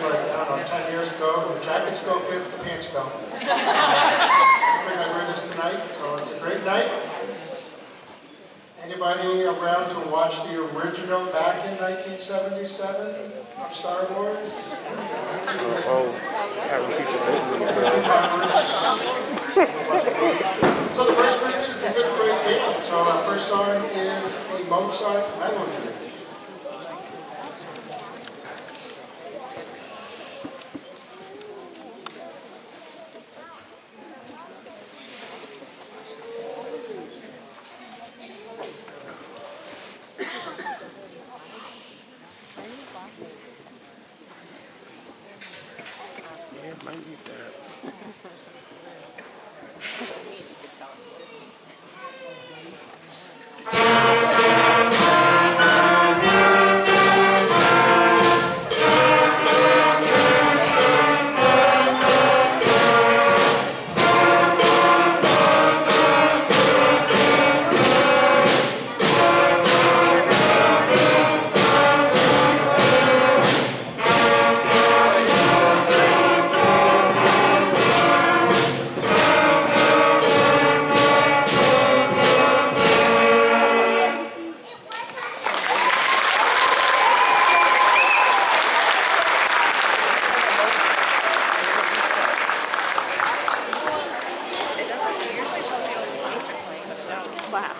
this like, I don't know, 10 years ago. The jacket still fits, the pants don't. I figured I'd wear this tonight, so it's a great night. Anybody around to watch the original back in 1977 of Star Wars? So the first group is the fifth grade band. So our first song is a Mozart melody.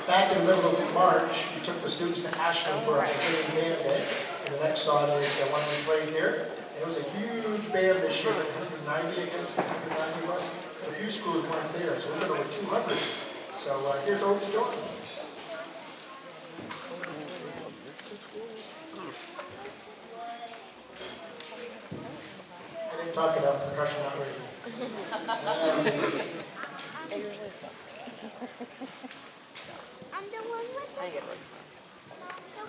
Back in the middle of March, we took the students to Ashland for our beginning band day. And the next song is the one we played here. It was a huge band this year, like 190, I guess, 190 of us. A few schools weren't there, so we got over 200. So here's Ode to Joy. I didn't talk enough, percussion not ready. I'm the one with I get it.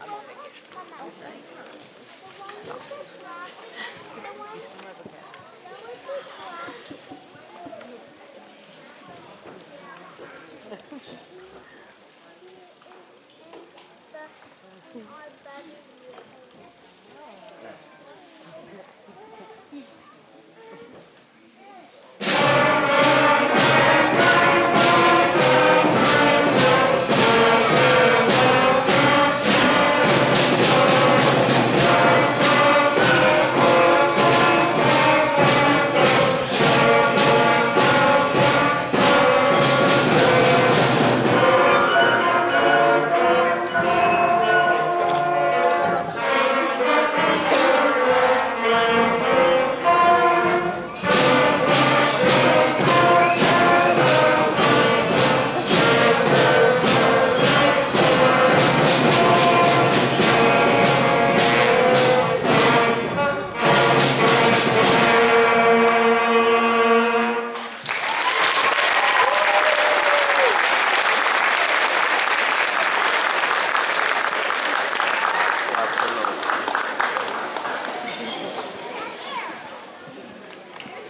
I'm on vacation. Oh, nice. You still have a cat.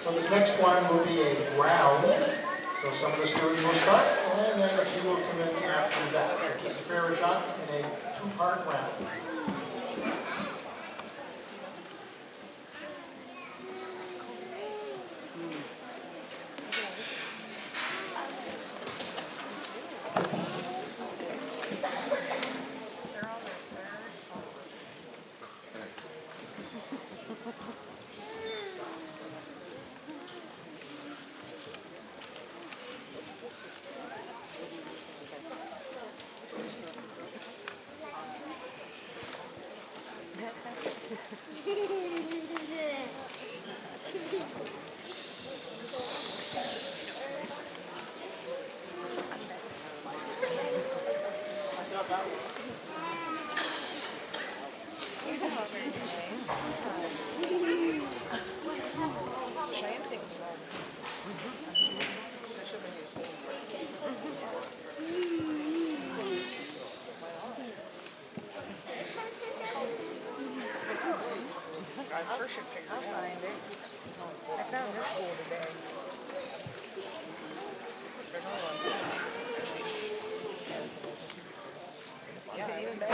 So this next one will be a round. So some of the students will start, and then a few will come in after that. So just a fair shot in a two-part round. I'm sure she'd figure it out. I found this school today. There's only one school. Yeah, even better.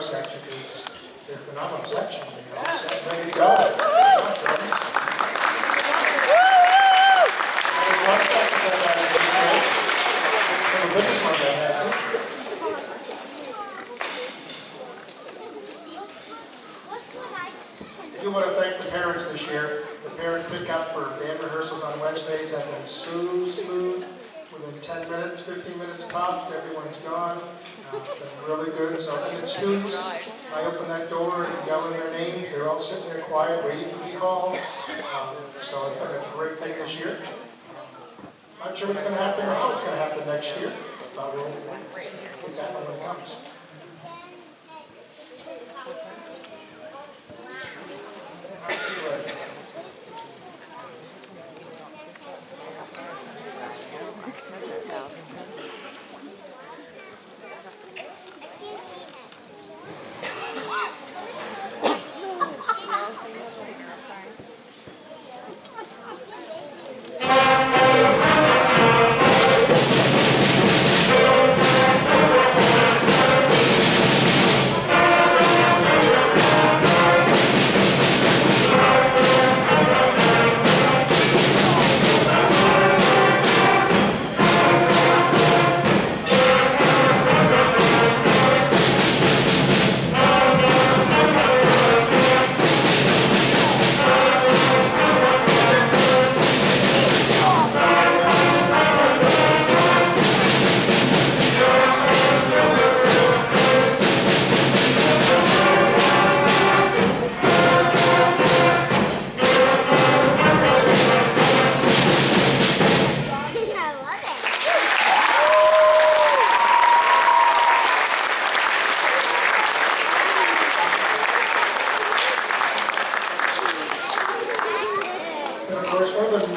section because they're a phenomenal section. They're all set, ready to go. Good job, drums. And watch that because I got it. The biggest one they had, too. I do want to thank the parents this year. The parent pickup for band rehearsals on Wednesdays have been so smooth. Within 10 minutes, 15 minutes popped, everyone's gone. Been really good. So, and the students, I open that door and yell in their names. They're all sitting there quiet, waiting to be called. So it's been a great thing this year. Not sure what's going to happen or how it's going to happen next year. But we'll get that when it comes.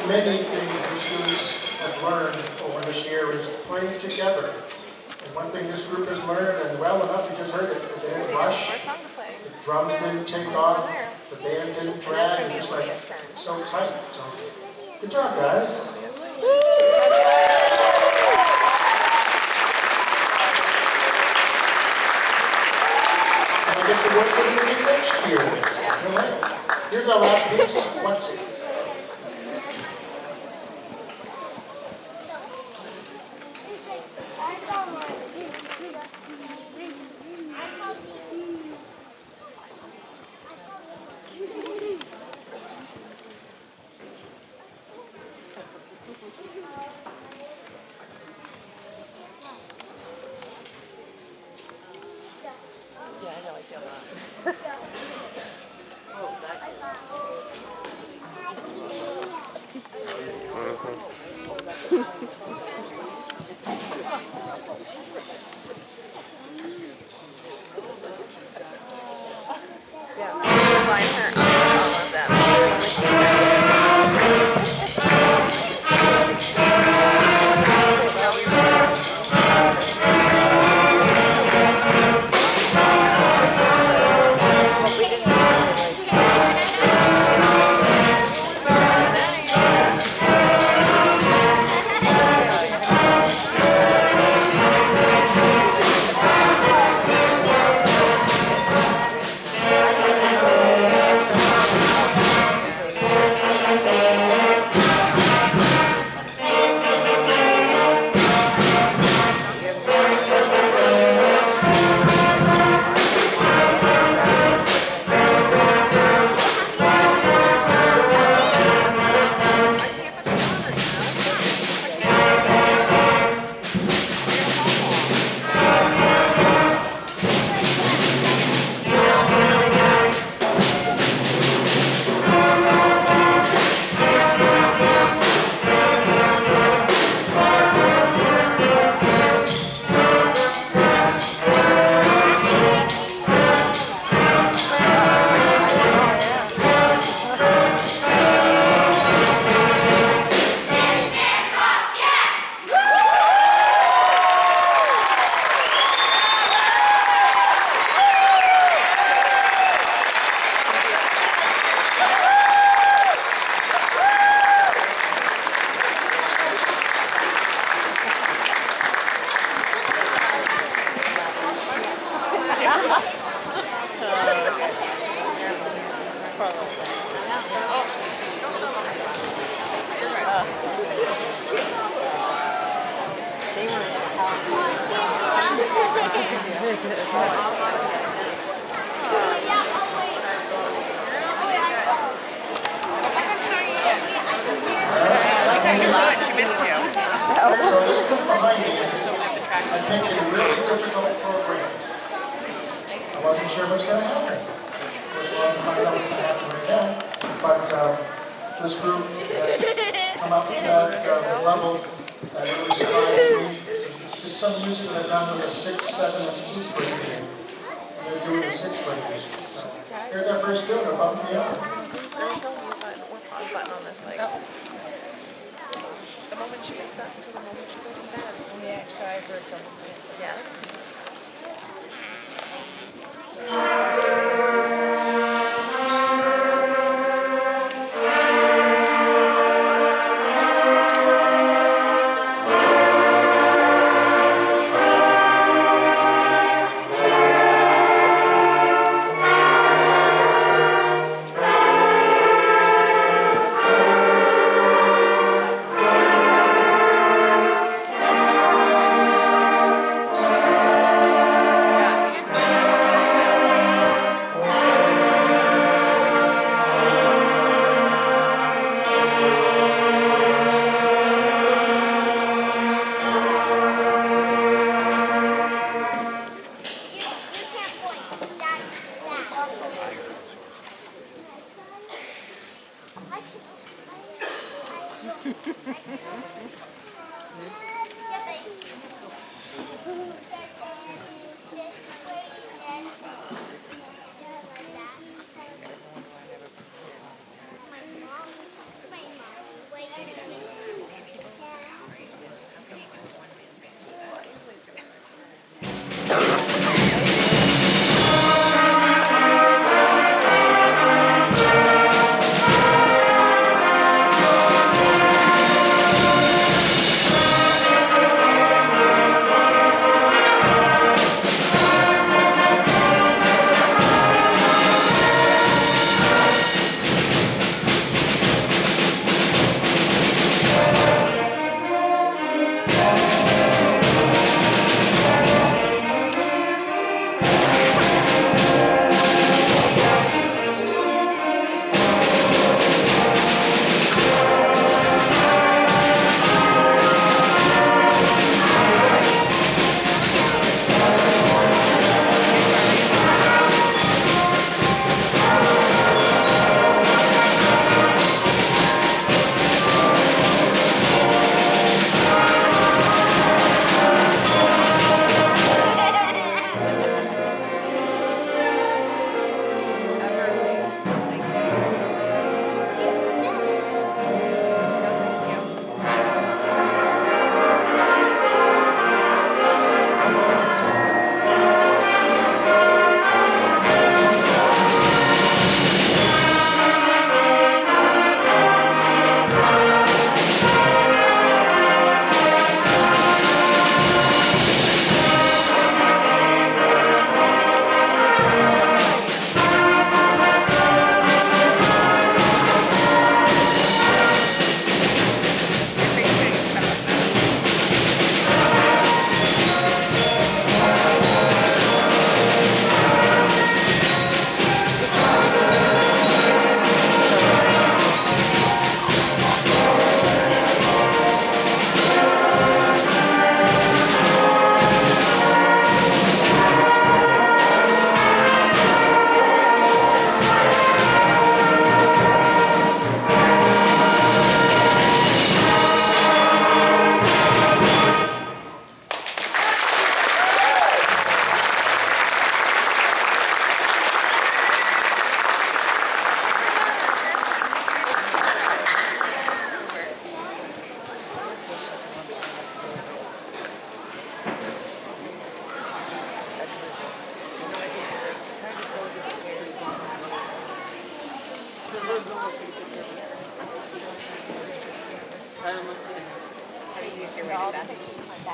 Many things the students have learned over this year is playing together. And one thing this group has learned, and well enough, you just heard it, they didn't rush, the drums didn't take off, the band didn't drag, it was like, it's so tight. So, good job, guys. And I get to work with you again next year. So, here's our last piece, What's It? Yeah, I know, I feel that. Oh, that. She said you're good. She missed you. So this group behind me, I think a really difficult program. I wasn't sure what's going to happen. We're going to find out what's going to happen right now. But this group has come up to that level that really surprised me. It's just some music that I've done with a 6th, 7th, and 8th grade band. And they're doing the 6th graders. So here's our first tune, Above and Beyond. There's no mute button or pause button on this. Like, the moment she wakes up until the moment she goes to bed. Yeah, so I heard from Yes.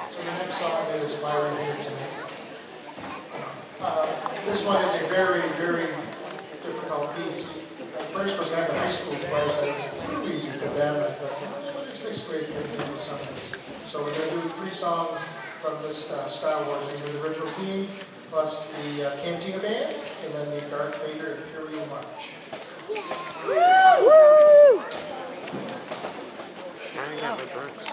So the next song is Why We're Here Tonight. This one is a very, very difficult piece. At first was at the high school play, but it was too easy for them. I thought, what is sixth grade kid can do some of this? So we're going to do 3 songs from this Star Wars. We do the original theme, plus the Cantina Band, and then the Darth Vader Imperial March. I ain't got no drinks.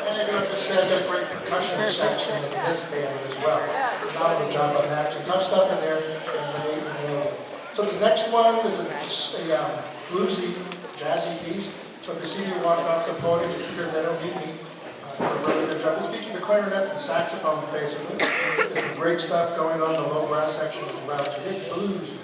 And I do have to say, I've got a great percussion section in this band as well. Phenomenal job on that. Some tough stuff in there, and they nailed it. So the next one is a bluesy, jazzy piece. So if you see me walk off the podium, it's because they don't need me. For a really good job. It's featuring the clarinets and saxophones, basically. There's some great stuff going on in the low brass section as well. It's a big blues, you know.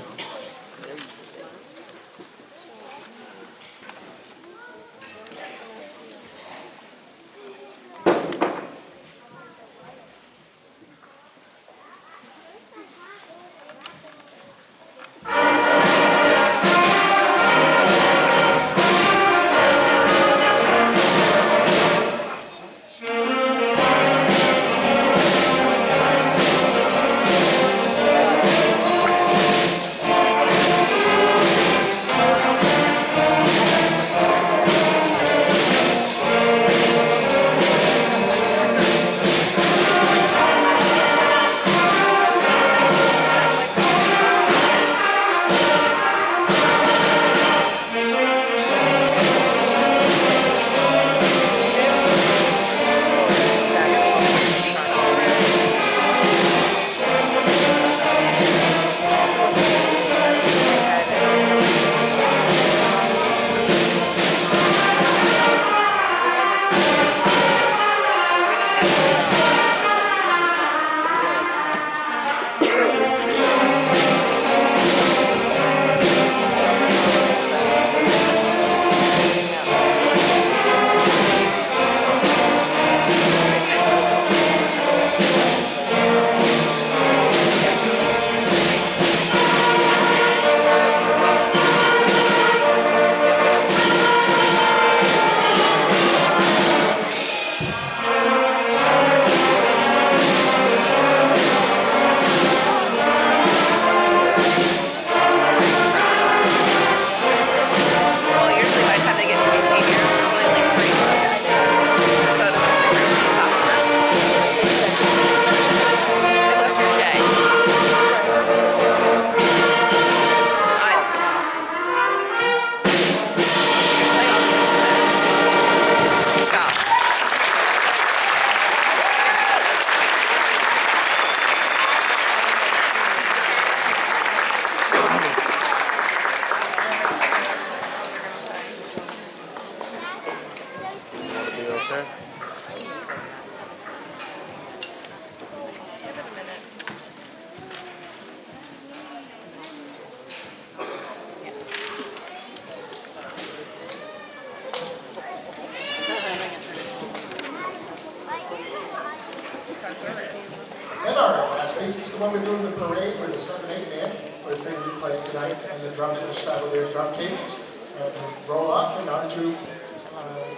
it's the one we're doing the parade with the 7/8 band. We're going to be playing tonight, and the drums are going to start with their drum cadence and roll off and on to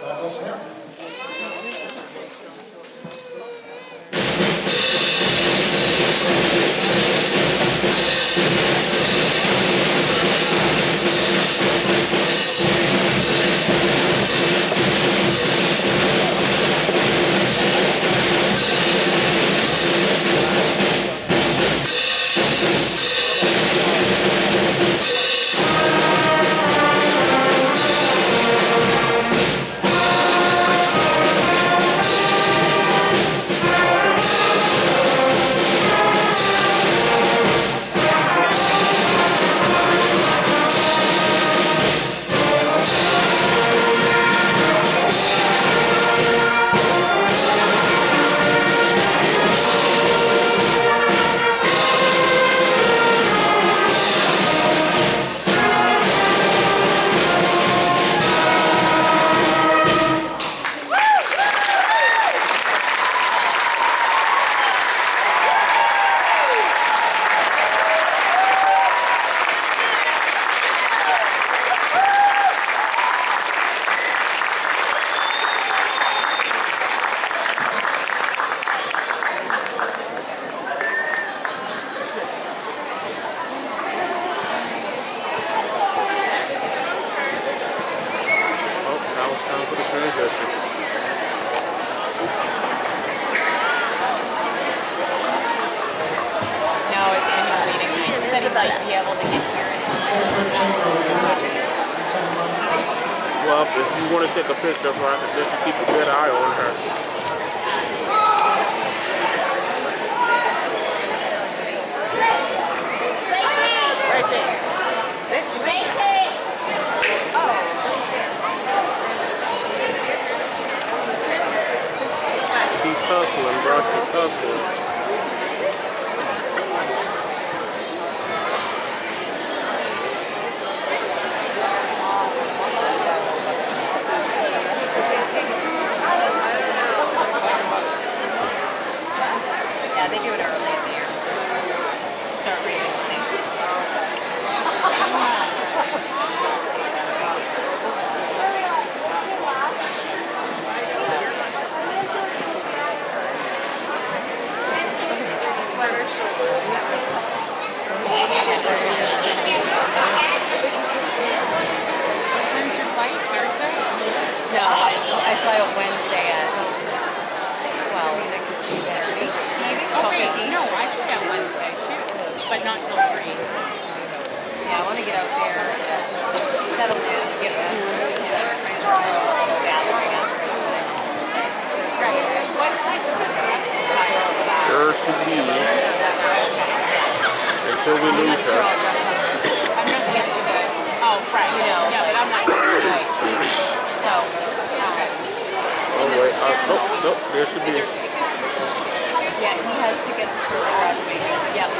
God Bless America. Well, if you want to take a picture of her, I suggest you keep a good eye on her. Right there. He's hustling, bro. He's hustling. Yeah, they do it early in the year. Start raising money. What time's your flight? Thursday? No, I fly out Wednesday at 12:30. Maybe? Okay, no, I fly on Wednesday too, but not till 3. Yeah, I want to get out there, settle in, get food, gathering after what's the dress attire about? There should be. Until we lose her. I'm just used to it. Oh, right. You know, Yeah, but I'm not. right. So, Oh, wait. Nope. There should be. yeah, he has tickets for the graduation. Yep.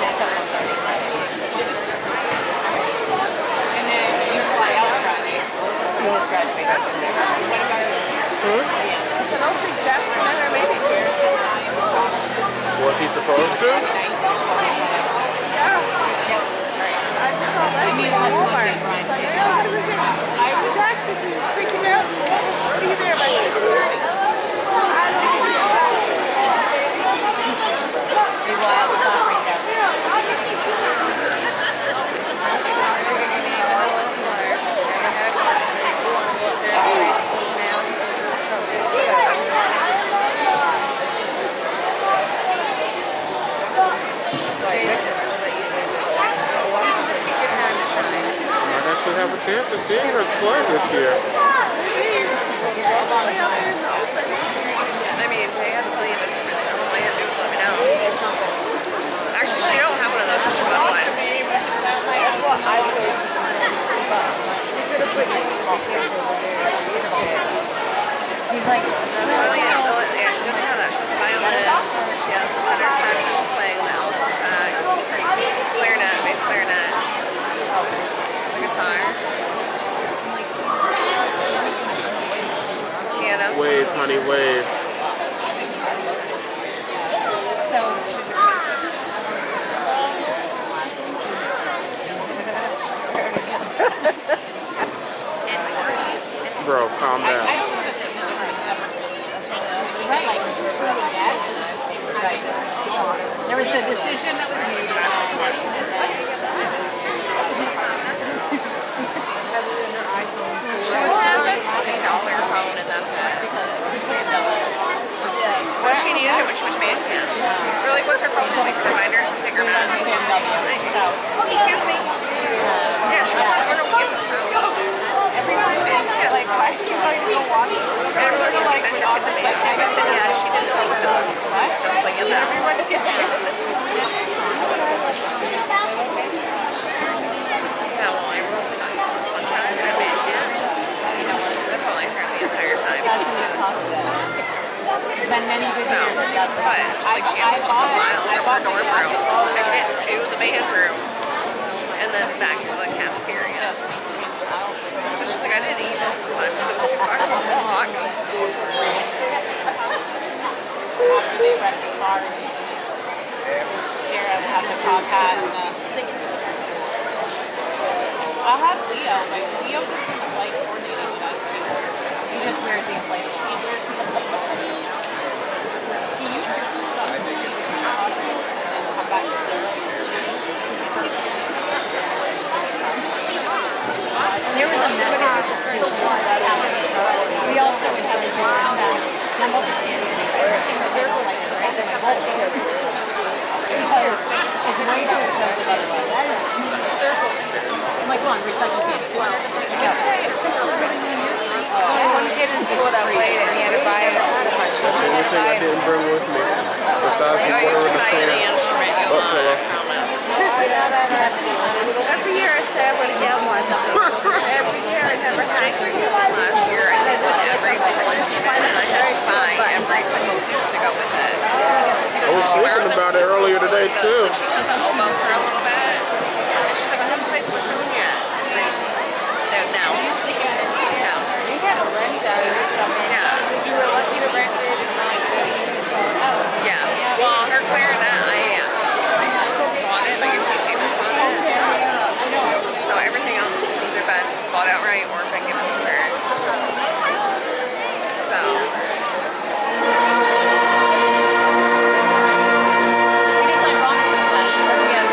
That's up on Friday. And then you fly out Friday. See his graduation. What about I don't think Jackson ever made it here. Was he supposed to? I mean, unless one day Brian pays out. Jackson is freaking out. What are you there by 6:30? Be wild, stop right now. Might actually have a chance of seeing her play this year. I mean, Jay has plenty of instruments. So all you have to do is let me know. Actually, she don't have one of those. She should buy mine. That's what I chose. He could have put my hands over there. He's like, That's finally it. Yeah, she doesn't have that. She has a violin. She has the tenor sax that she's playing, the alto sax, clarinet, bass clarinet, the guitar, piano. Wave, honey, wave. so she needed it when she went to band camp. We're like, what's her phone so we can remind her to take her meds? Excuse me. Yeah, she was like, where do we get this from? Like, why do you go watch it? And everyone's like, you sent your kid to band camp. I said, yeah, she didn't go with them. Just like in that. Everyone's getting this. Yeah, well, everyone's like, this one time at band camp. That's all I heard the entire time. That's a good positive. It's been many good So, years. but like she had to walk a mile from her dorm room to get to the band room and then back to the cafeteria. So she's like, I didn't eat most of the time because it was too far to walk. After they read the car, Sarah will have the top hat and I'll have Leo, but Leo doesn't like coordinating with us. He just wears the inflatables. He used to come back to Sarah. There was a method we also would have to come back, come up and circle like right this because it's way too expensive otherwise. Circle. I'm like, come on, recycle candy. One kid in school that played it, he had to buy it. The only thing I didn't bring with me, besides the Oh, you water can and the buy any fan, instrument you butt want, I pillow. promise. Every year I say I would get one. Every year I never had Jake went last year, I think, with every single instrument, and I had to buy every single piece to go with it. So I was she borrowed thinking the about it whistles, earlier so today, like too. Like she had the oboe for a little bit, and she's like, I haven't played the bassoon yet. No. We had a rent out of something. Yeah. You were lucky to rent it and not Yeah. Well, her clarinet, I bought it, but you pay payments on it. So everything else has either been bought outright or been given to her. So. It is ironic because we have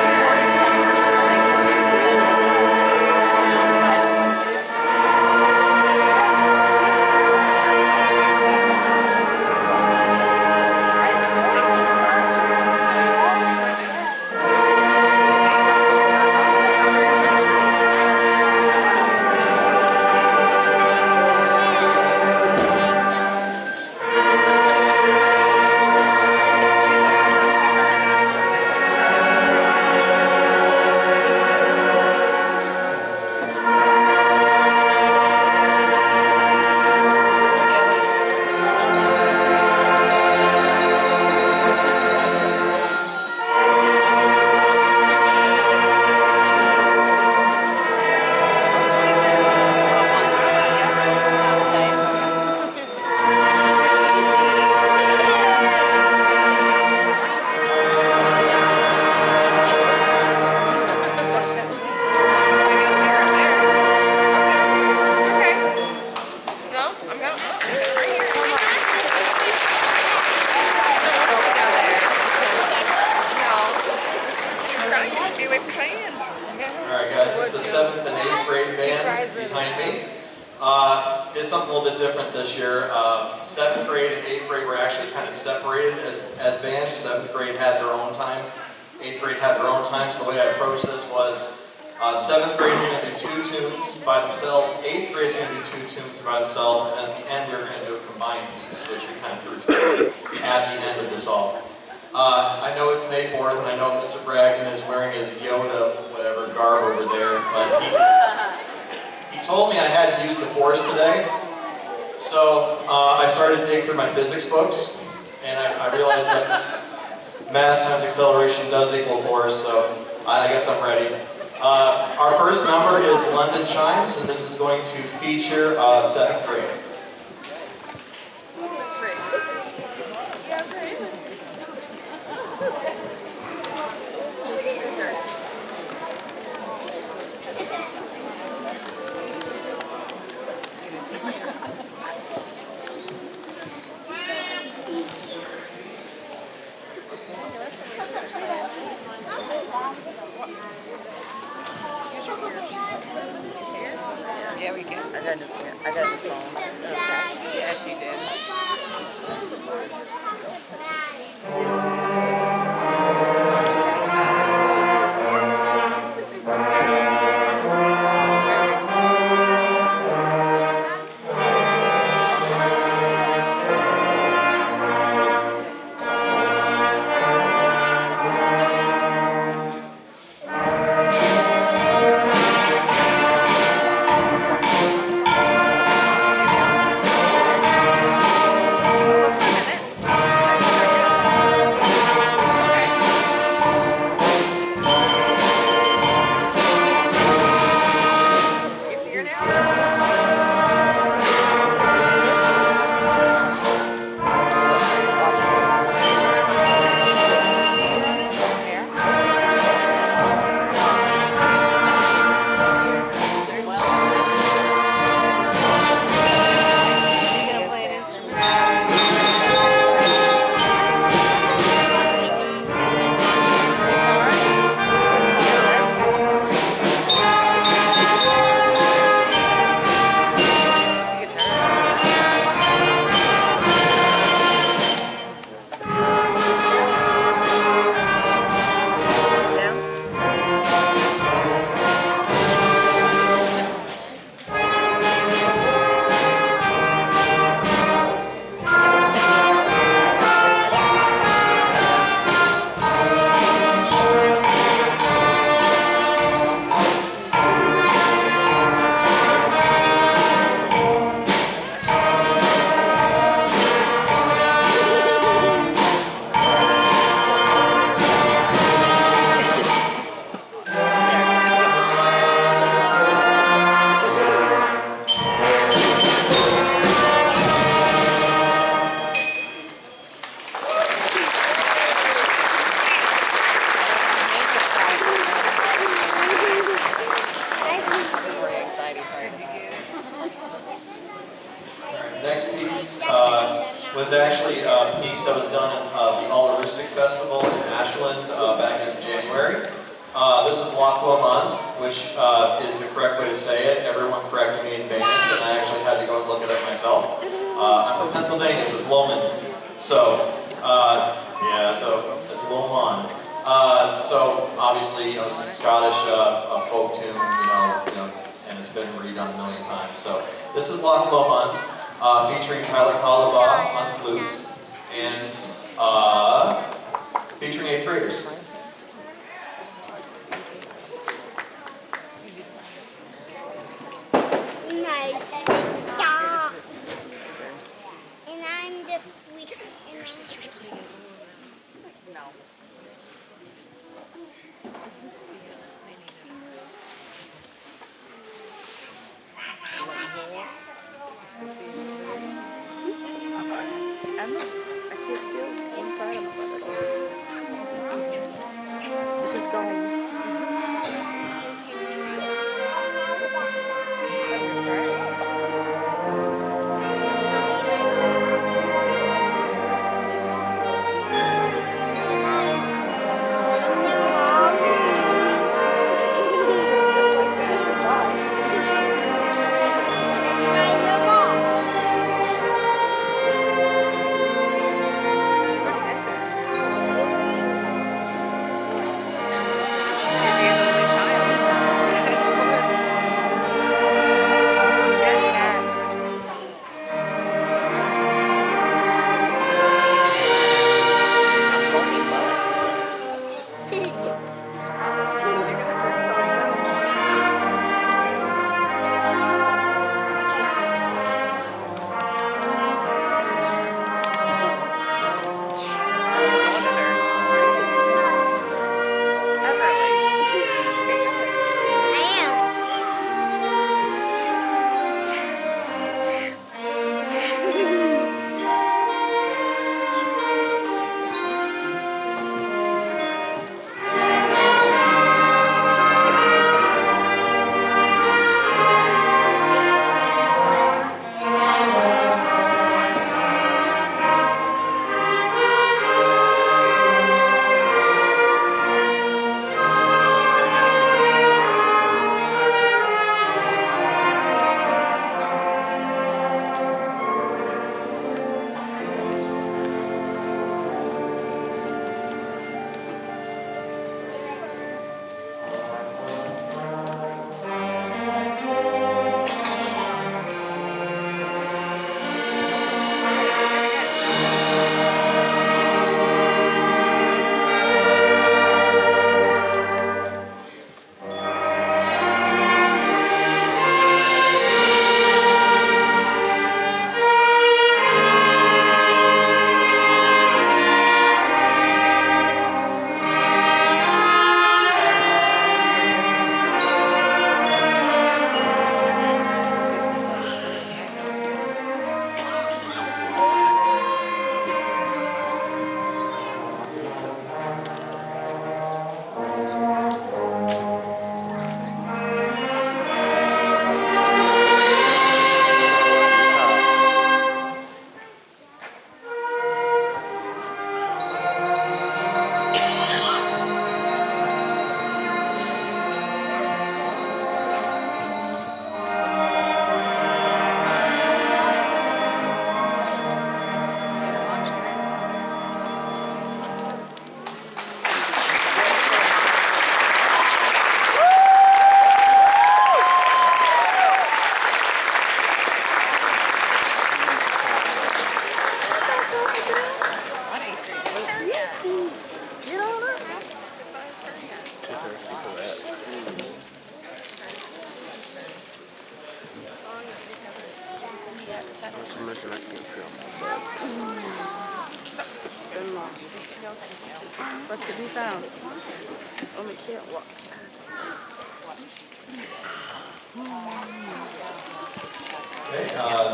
7th and 8th grade band behind me. Did something a little bit different this year. 7th grade and 8th grade were actually kind of separated as bands. 7th grade had their own time. 8th grade had their own time. So the way I approached this was 7th grade is going to do 2 tunes by themselves. 8th grade is going to do 2 tunes by themselves. And at the end we were going to do a combined piece, which we kind of threw together at the end of this all. I know it's May 4th, and I know Mr. Bragdon is wearing his Yoda, whatever, garb over there, but he told me I had to use the Force today. So I started to dig through my physics books, and I realized that mass times acceleration does equal force, so I guess I'm ready. Our first number is London Chimes, and this is going to feature 7th grade. Yeah, we can. I got the phone. Okay. Yes, you did. piece that was done at the Allaroostic Festival in Ashland back in January. This is Loch Lomond, which is the correct way to say it. Everyone corrected me in band, and I actually had to go and look it up myself. I'm from Pennsylvania, so it's Lomond. So, yeah, so it's Lomond. So obviously, you know, Scottish folk tune, you know, and it's been redone a million times. So this is Loch Lomond, featuring Tyler Hollabaugh on flute, and featuring 8th graders. And I'm the sweet. Your sister's playing. No. I can't feel inside of my brother. This is going. What's to be found? Only can't walk. Okay,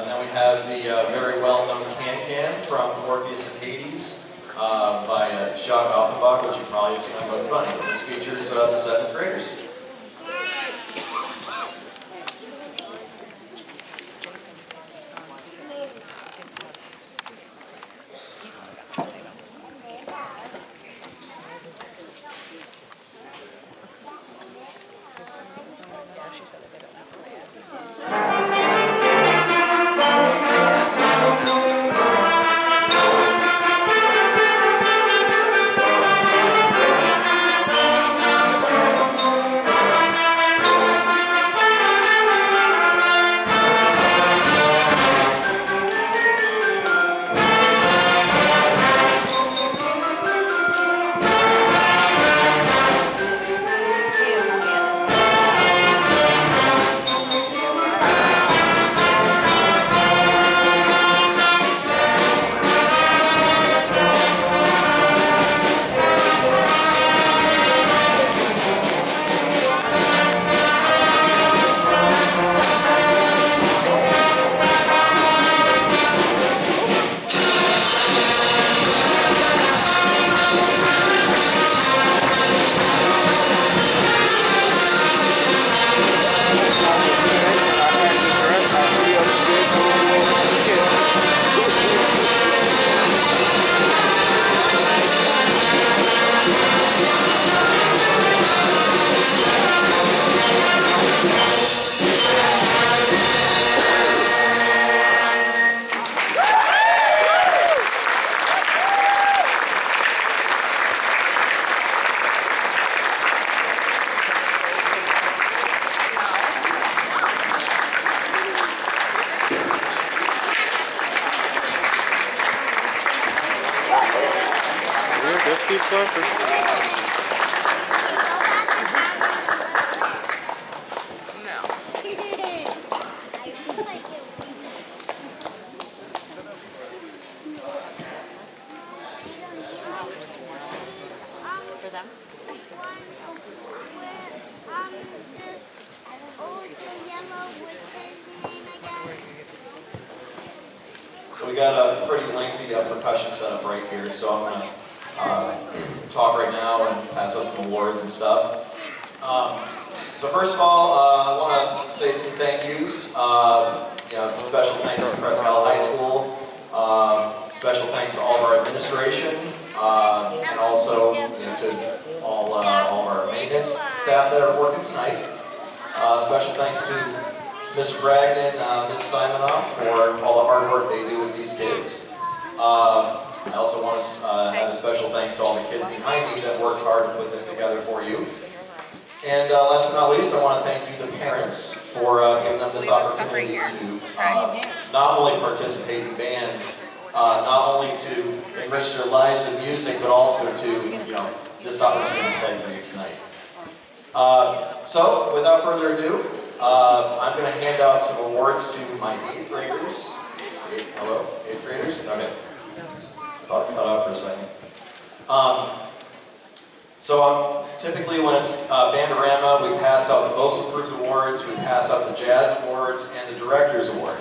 now we have the very well-known Can-Can from Orpheus and Hades by Jacques Offenbach, which you probably seen on Bugs Bunny. This features the 7th graders. Just keep surfing. For them? So we got a pretty lengthy percussion setup right here, so I'm going to talk right now and pass out some awards and stuff. So first of all, I want to say some thank yous. Special thanks to Prescott High School. Special thanks to all of our administration, and also to all of our maintenance staff that are working tonight. Special thanks to Mr. Bragdon, Mrs. Simonoff for all the hard work they do with these kids. I also want to have a special thanks to all the kids behind me that worked hard to put this together for you. And last but not least, I want to thank you, the parents, for giving them this opportunity to not only participate in band, not only to enrich their lives in music, but also to, this opportunity to play for you tonight. So, without further ado, I'm going to hand out some awards to my 8th graders. Hello? 8th graders? Okay. Thought it cut out for a second. Typically when it's Band-o-Rama, we pass out the Most Improved Awards, we pass out the Jazz Awards, and the Director's Award.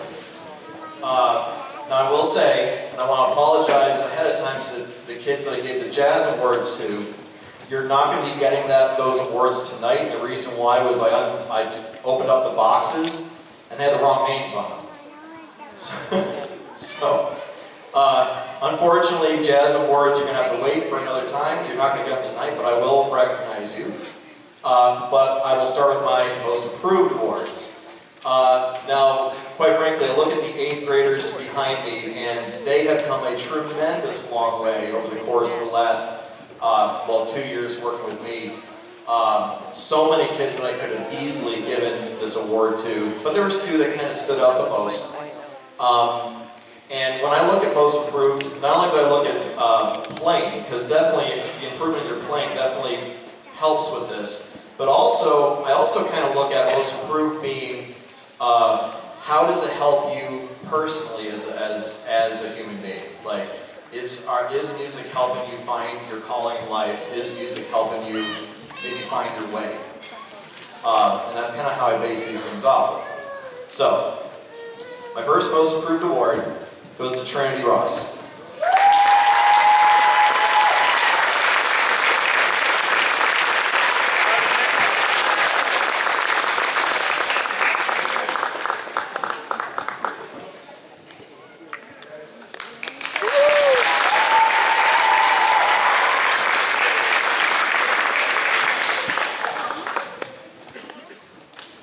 Now I will say, and I want to apologize ahead of time to the kids that I gave the Jazz Awards to, you're not going to be getting those awards tonight. And the reason why was I opened up the boxes and they had the wrong names on them. So unfortunately, Jazz Awards, you're going to have to wait for another time. You're not going to get them tonight, but I will recognize you. But I will start with my Most Improved Awards. Now, quite frankly, I look at the 8th graders behind me, and they have come a tremendous long way over the course of the last 2 years working with me. So many kids that I could have easily given this award to, but there was 2 that kind of stood out the most. And when I look at Most Improved, not only do I look at playing, because definitely the improvement in your playing definitely helps with this, but also I also kind of look at Most Improved being how does it help you personally as a human being? Like, is music helping you find your calling in life? Is music helping you maybe find your way? And that's kind of how I base these things off of. So, my first Most Improved Award goes to Trinity Ross.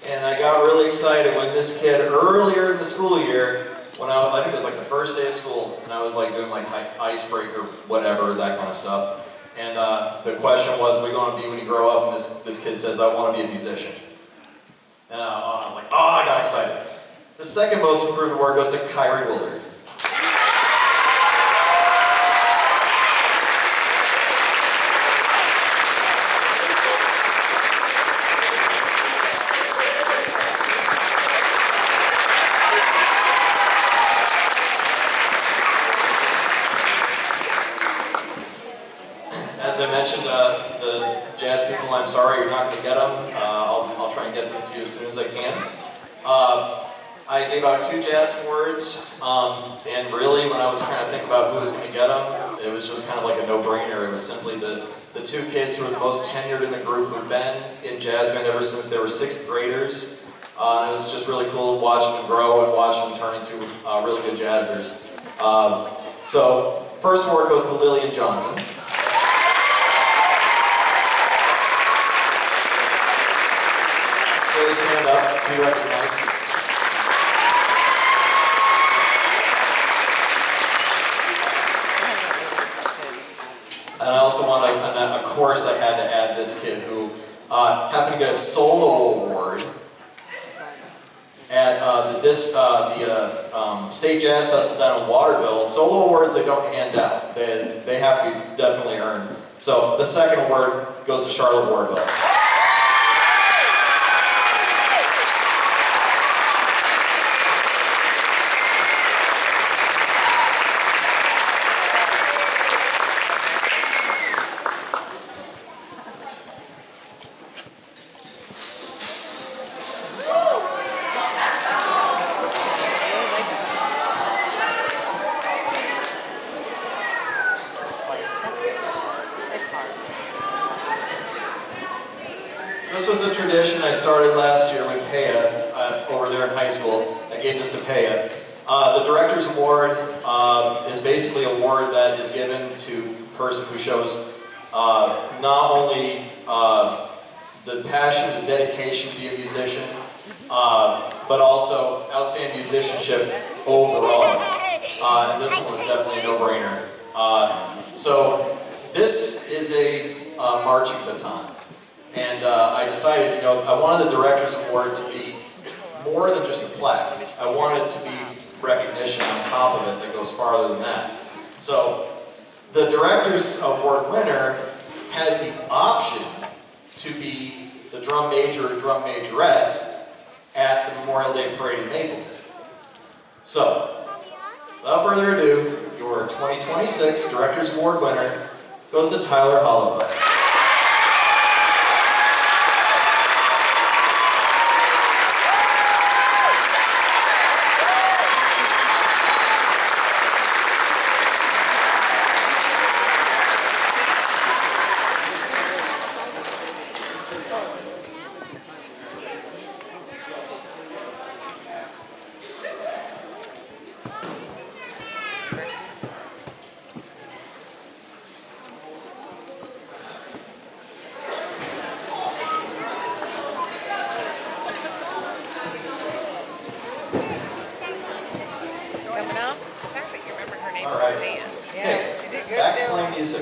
And I got really excited when this kid, earlier in the school year, when I think it was like the first day of school, and I was like doing like icebreaker, whatever, that kind of stuff. And the question was, what are you going to be when you grow up? And this kid says, I want to be a musician. And I was like, oh, I got excited. The second Most Improved Award goes to Kyrie Willard. As I mentioned, the jazz people, I'm sorry, you're not going to get them. I'll try and get them to you as soon as I can. I gave out 2 jazz awards, and really when I was trying to think about who was going to get them, it was just kind of like a no-brainer. It was simply the 2 kids who were the most tenured in the group, who've been in jazz band ever since they were 6th graders. And it was just really cool watching them grow and watching them turn into really good jazzers. So, first award goes to Lillian Johnson. Please stand up to be recognized. And I also want to, of course I had to add this kid who happened to get a solo award at at the State Jazz Festival down in Waterville. Solo awards they don't hand out. They have to be definitely earned. So the second award goes to Charlotte Waterville. So this was a tradition I started last year with Paya over there in high school. I gave this to Paya. The Director's Award is basically an award that is given to a person who shows not only the passion, the dedication to be a musician, but also outstanding musicianship overall. And this one was definitely a no-brainer. So this is a marching baton. And I decided, you know, I wanted the Director's Award to be more than just a plaque. I wanted it to be recognition on top of it that goes farther than that. So the Director's Award winner has the option to be the drum major or drum majorette at the Memorial Day Parade in Mapleton. So, without further ado, your 2026 Director's Award winner goes to Tyler Holloway.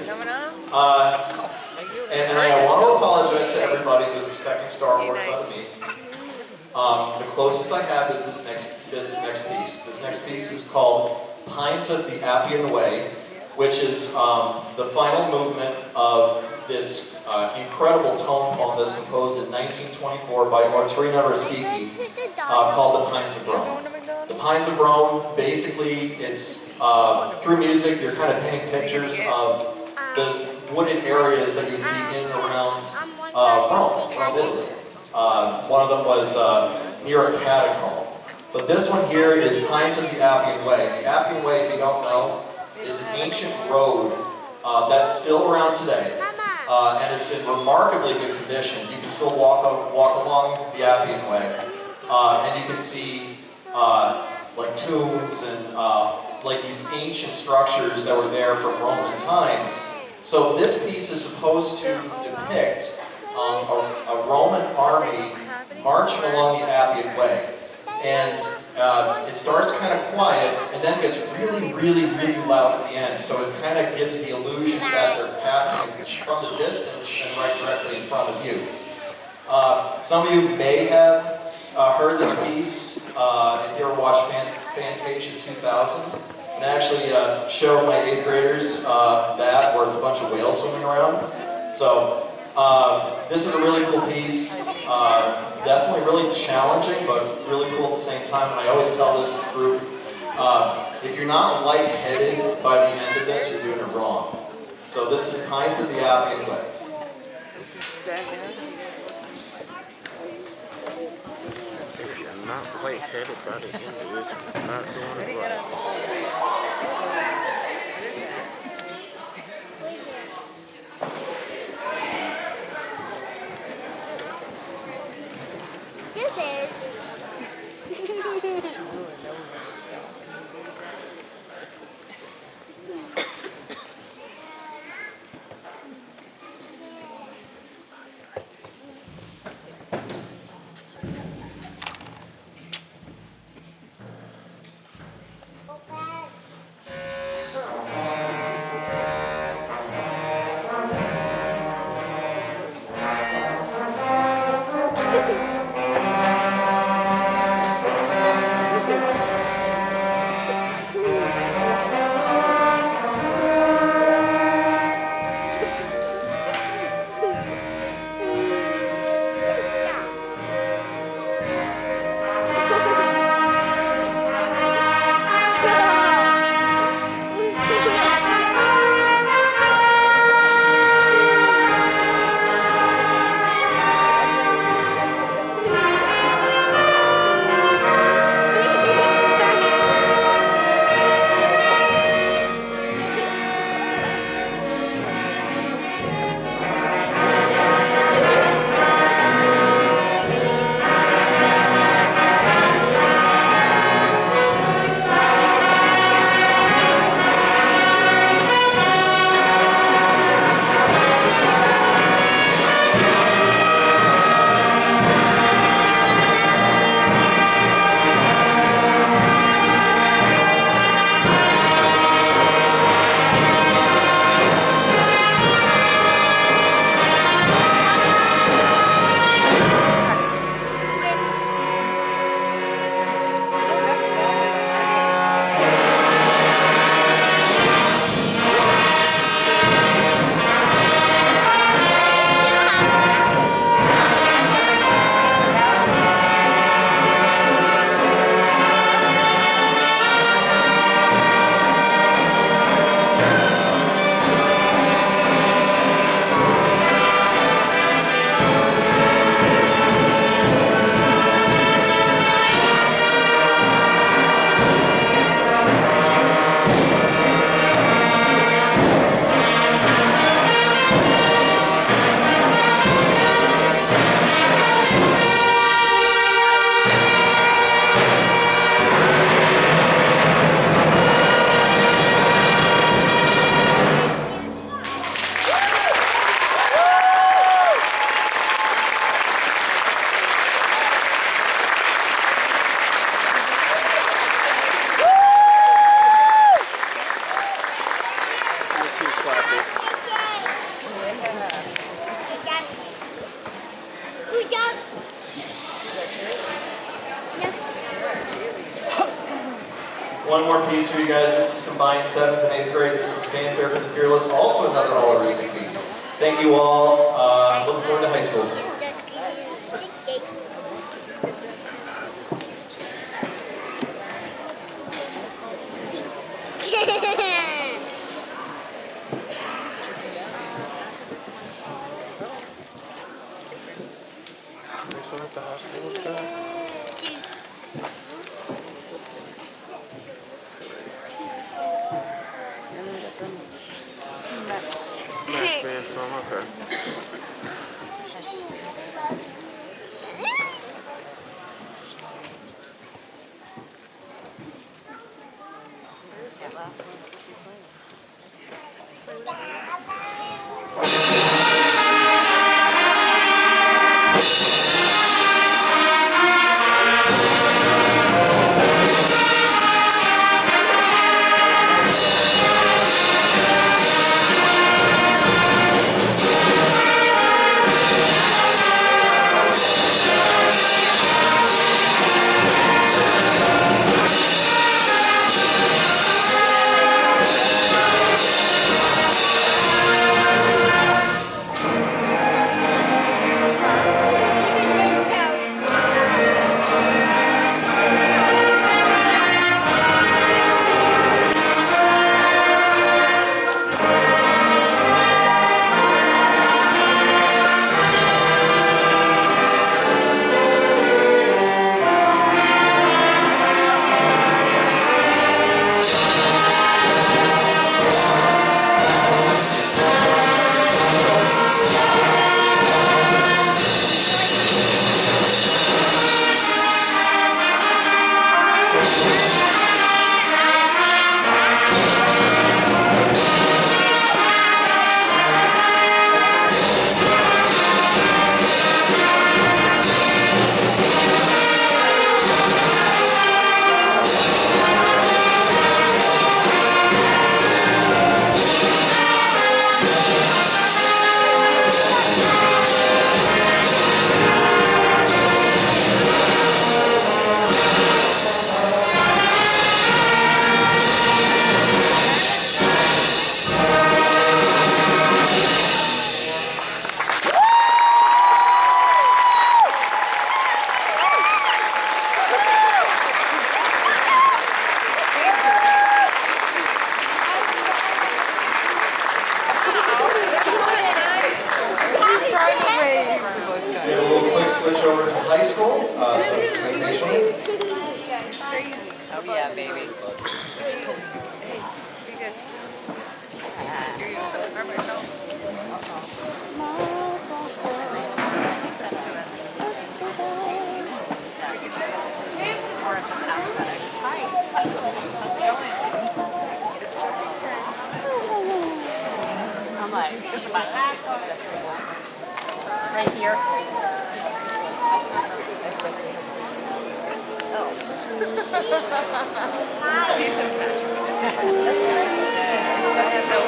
Coming up? And I want to apologize to everybody who's expecting Star Wars out of me. The closest I have is this next piece. This next piece is called Pines of the Appian Way, which is the final movement of this incredible tone poem that's composed in 1924 by Martina Respighi called The Pines of Rome. The Pines of Rome, basically, it's through music, you're kind of painting pictures of the wooded areas that you see in and around Rome, Italy. One of them was near a catacomb. But this one here is Pines of the Appian Way. The Appian Way, if you don't know, is an ancient road that's still around today. And it's in remarkably good condition. You can still walk along the Appian Way. And you can see like tombs and like these ancient structures that were there from Roman times. So this piece is supposed to depict a Roman army marching along the Appian Way. And it starts kind of quiet and then gets really, really, really loud at the end. So it kind of gives the illusion that they're passing from the distance and right directly in front of you. Some of you may have heard this piece if you ever watched Fantasia 2000. And I actually showed my 8th graders that, where it's a bunch of whales swimming around. So this is a really cool piece. Definitely really challenging, but really cool at the same time. And I always tell this group, if you're not lightheaded by the end of this, you're doing it wrong. So this is Pines of the Appian Way. If you're not lightheaded by the end of this, you're not doing it right. Good job. One more piece for you guys. This is combined 7th and 8th grade. This is Fanfare for the Fearless. Also another all-artistic piece. Thank you all. Looking forward to high school. So at the hospital today? Max band from, okay. Switch over to high school, so just be patient. Oh yeah, baby. Hey, be good. You're using something by myself. It's Jesse's turn. I'm like, this is my last one. Right here. That's Jesse. Oh. Season patch. It's gonna have no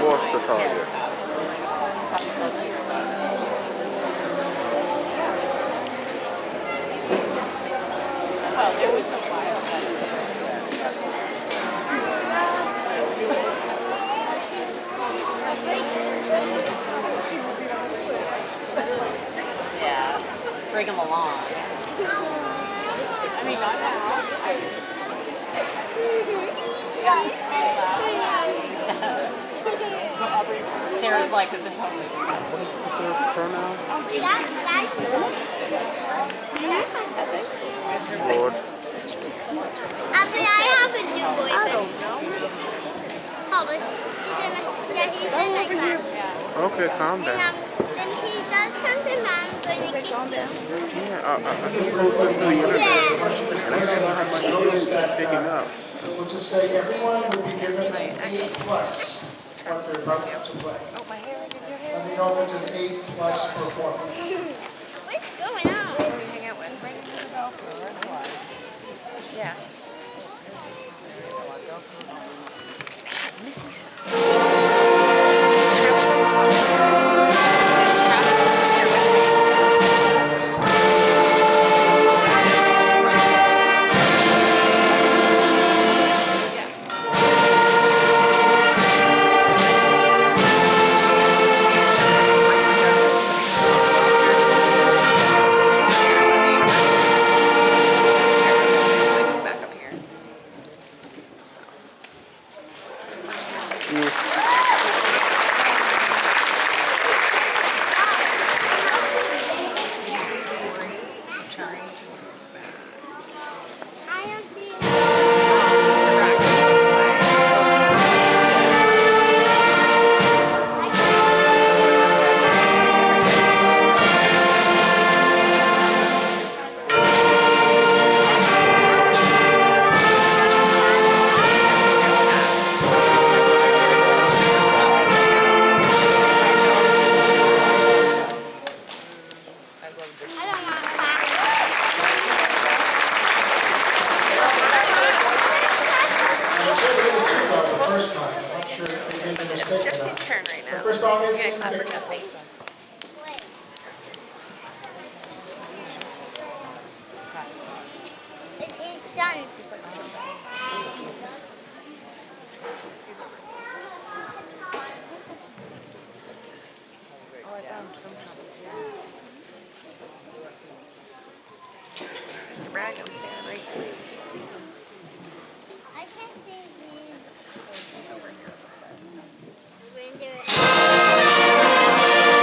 What's the target? Yeah, bring them along. I mean, not now. Sarah's like, this is totally Lord. Abby, I have a new boyfriend. Public. He's in my class. Okay, calm And down. when he does something bad, I'm going to kick him. Yeah, I can post this to the internet. Yeah. And I don't know how much views it's picking up. We'll just say everyone will be given an A plus what they're about to play. Oh, my hair, did your hair? Let me know if it's an A plus performance. What's going on? Who do you hang out with? That's why. Yeah. Missy's. Travis's It's Travis's sister, Missy. Back up here. I don't see I don't want class. The first time, I'm not sure if they made a mistake or Jesse's not. turn right now. The first song is. You gotta clap for Jesse. It's his son. Mr. Bragan's standing right there. You can't see him. I can't see him. We're gonna do it.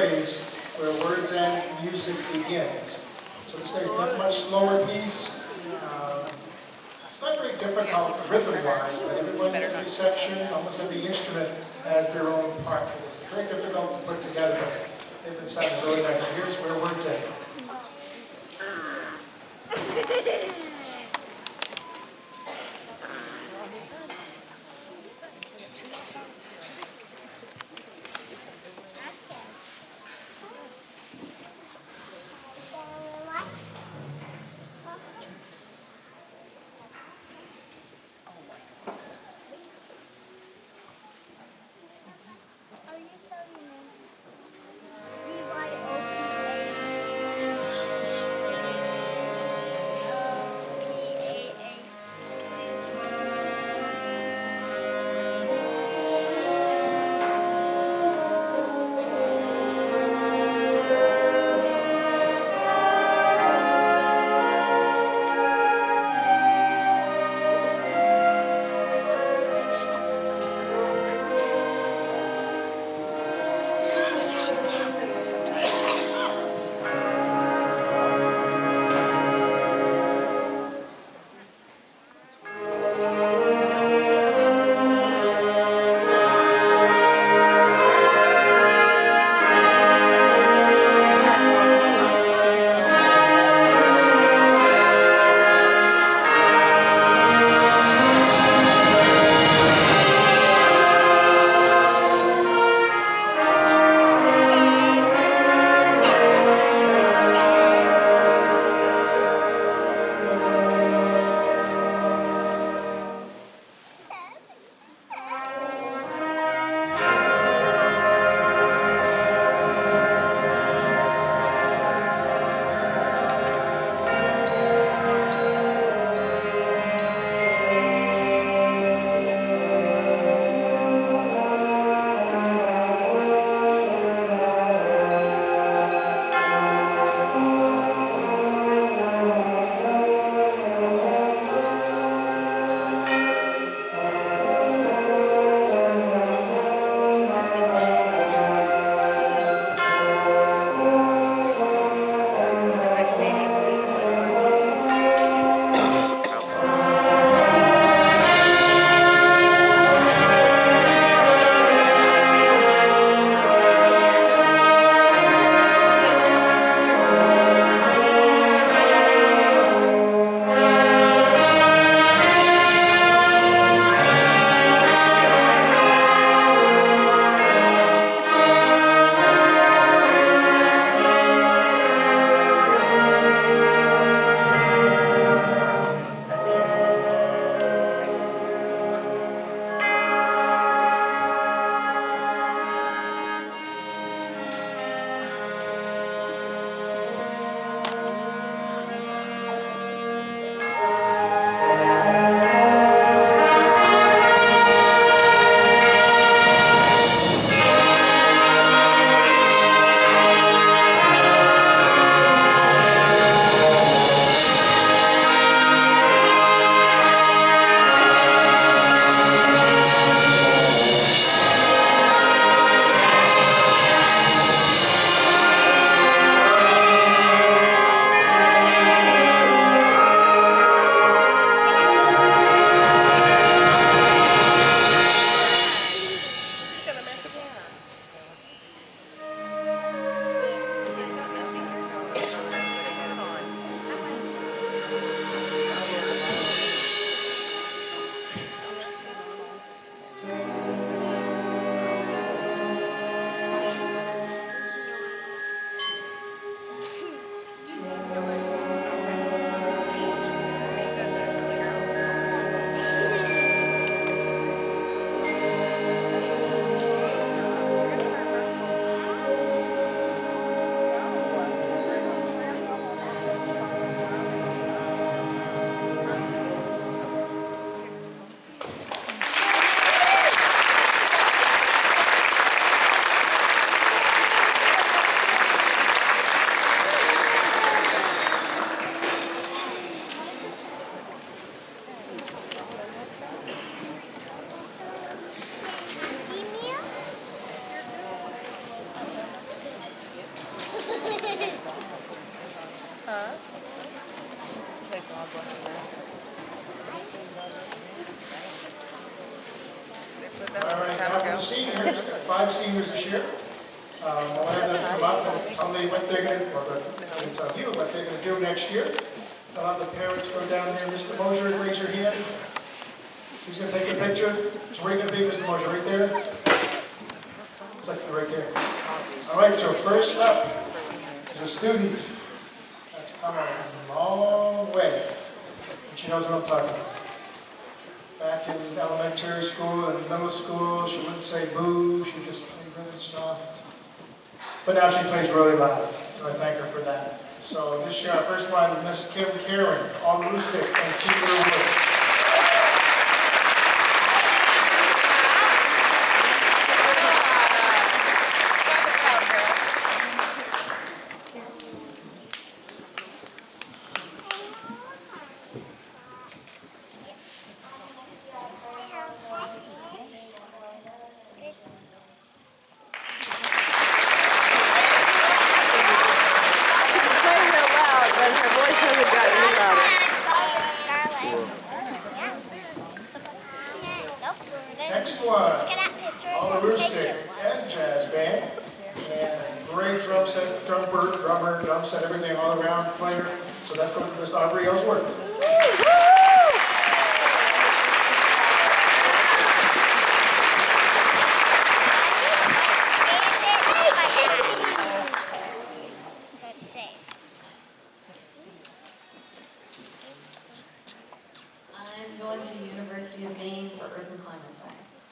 phrase where words end, music begins. So this is a much slower piece. It's not very difficult rhythm-wise, but every section, almost every instrument has their own part for this. It's very difficult to put together, but they've been sounding really nice. Here's where words end. BYOPA. 5 seniors this year. I'll have them come up and tell me what they're going to, or they'll tell you what they're going to do next year. I'll have the parents go down there. Mr. Mosier, raise your hand. Who's going to take a picture? So where are you going to be, Mr. Mosier? Right there? It's like right there. All right, so first up is a student that's come a long way. And she knows what I'm talking about. Back in elementary school and middle school, she wouldn't say boo, she just played really soft. But now she plays really loud, so I thank her for that. So this year, our first one, Miss Kim Karen, all rustic and senior wood. Next one, all the rustic and jazz band, and a great drum set, drummer, drum set, everything all around player. So that goes to Miss Aubrey Ellsworth. I'm going to University of Maine for Earth and Climate Science.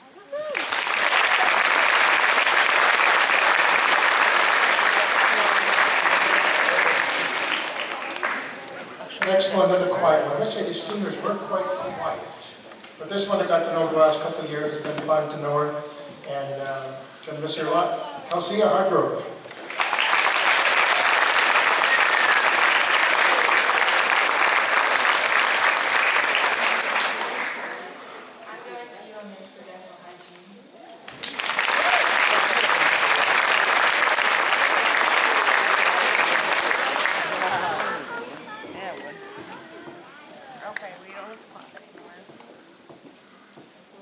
Next one, another quiet one. I must say these singers were quite quiet. But this one I got to know over the last couple of years. It's been fun to know her. And going to miss her a lot. Halcia Hargrove. Okay, we don't have to clap anymore.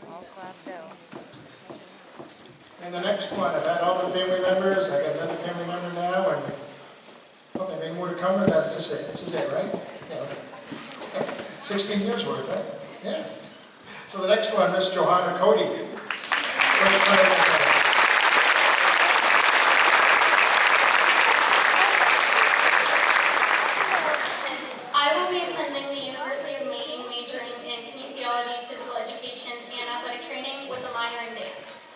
All clapped out. And the next one, I've had all the family members. I got another family member now. And okay, maybe more to come, but that's just it. This is it, right? Yeah, okay. 16 years worth, right? Yeah. So the next one, Miss Johanna Cody. I will be attending the University of Maine, majoring in kinesiology, physical education, and athletic training with a minor in dance.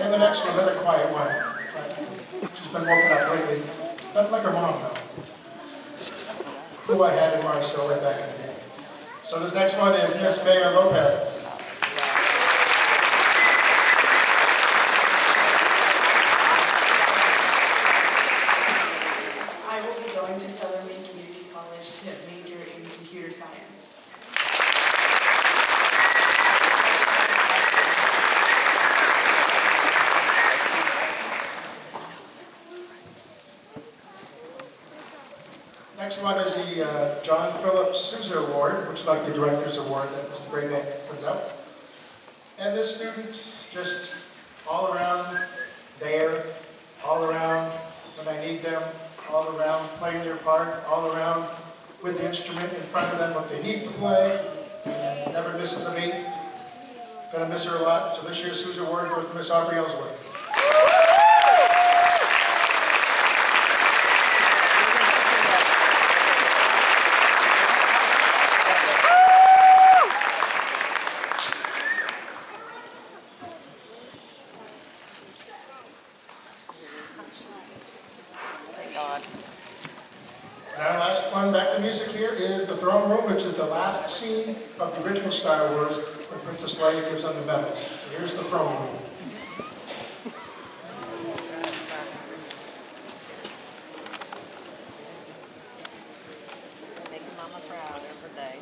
And the next one, another quiet one. She's been woken up lately. Nothing like her mom, though. Who I had in Marcel way back in the day. So this next one is Miss Mayor Lopez. I will be going to Southern Maine Community College to major in computer science. Next one is the John Philip Sousa Award, which is like the Director's Award that Mr. Braden sends out. And this student's just all around there, all around when I need them, all around playing their part, all around with the instrument in front of them, what they need to play, and never misses a beat. Gonna miss her a lot. So this year's Sousa Award goes to Miss Aubrey Ellsworth. Thank God. And our last one, back to music here, is the throne room, which is the last scene of the original Star Wars when Princess Leia gives them the medals. So here's the throne room. Making Mama proud every day.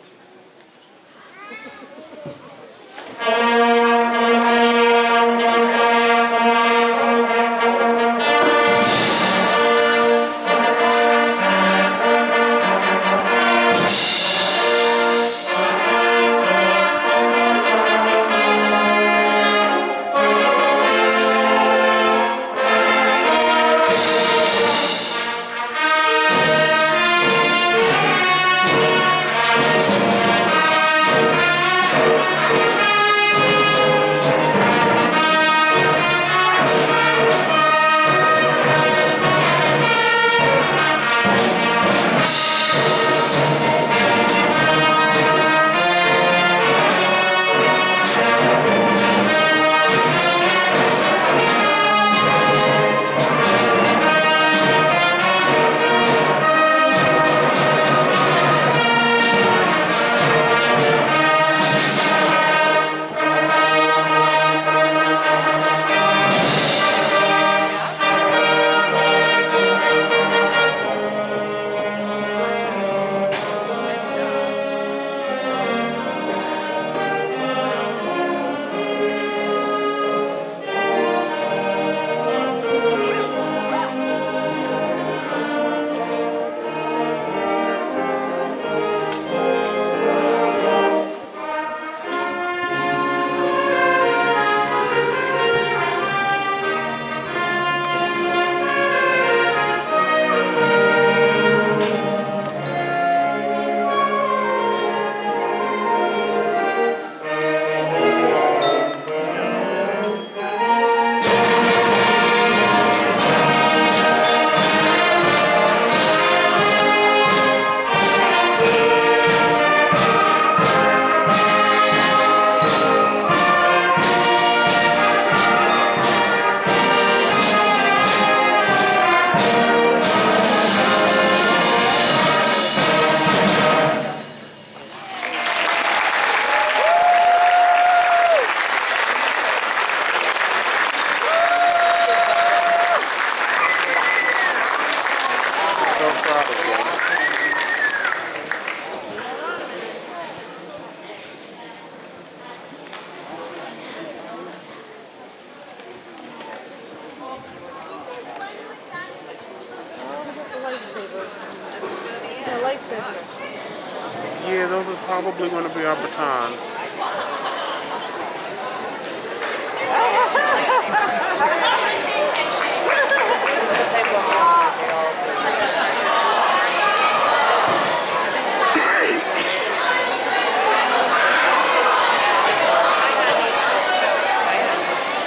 probably going to be our batons.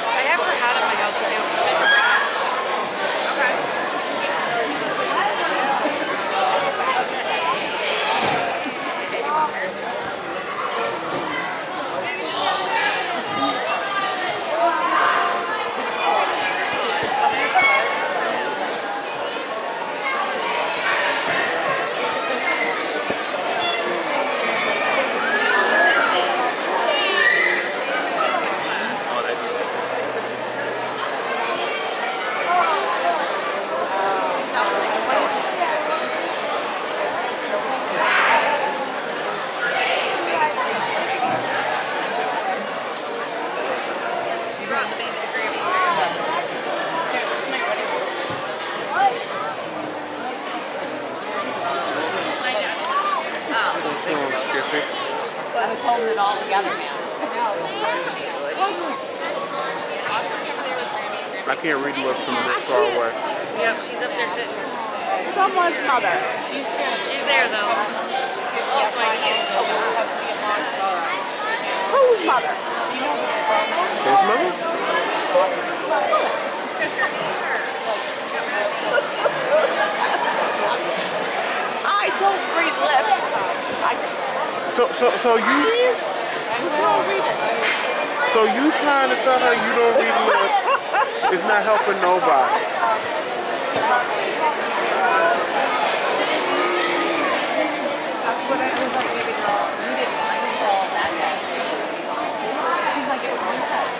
I have her hat at my house too. I meant to bring it. I was holding it all together now. I can't read lips from this far away. Yep, she's up there sitting. Someone's mother. She's there though. Oh, my niece. Whose mother? His mother? I don't read lips. So you don't read it. So you trying to tell her you don't read lips is not helping nobody. That's what I was like, baby girl, you didn't mind all that day. He's like, it was one test.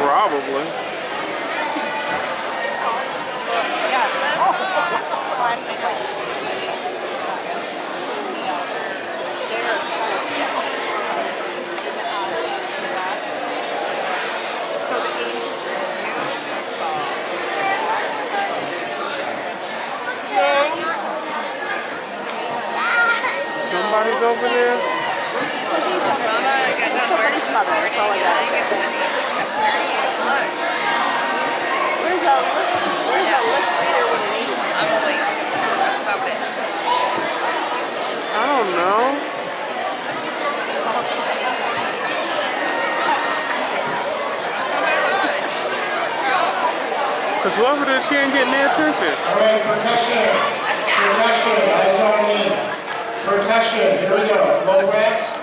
Probably. Somebody's over there? Somebody's mother, that's all I got. Where's that lip reader with an E? I'm awake. That's about it. I don't know. Because whoever it is, she ain't getting their attention. All right, percussion. Percussion, eyes on me. Percussion, here we go. Low brass.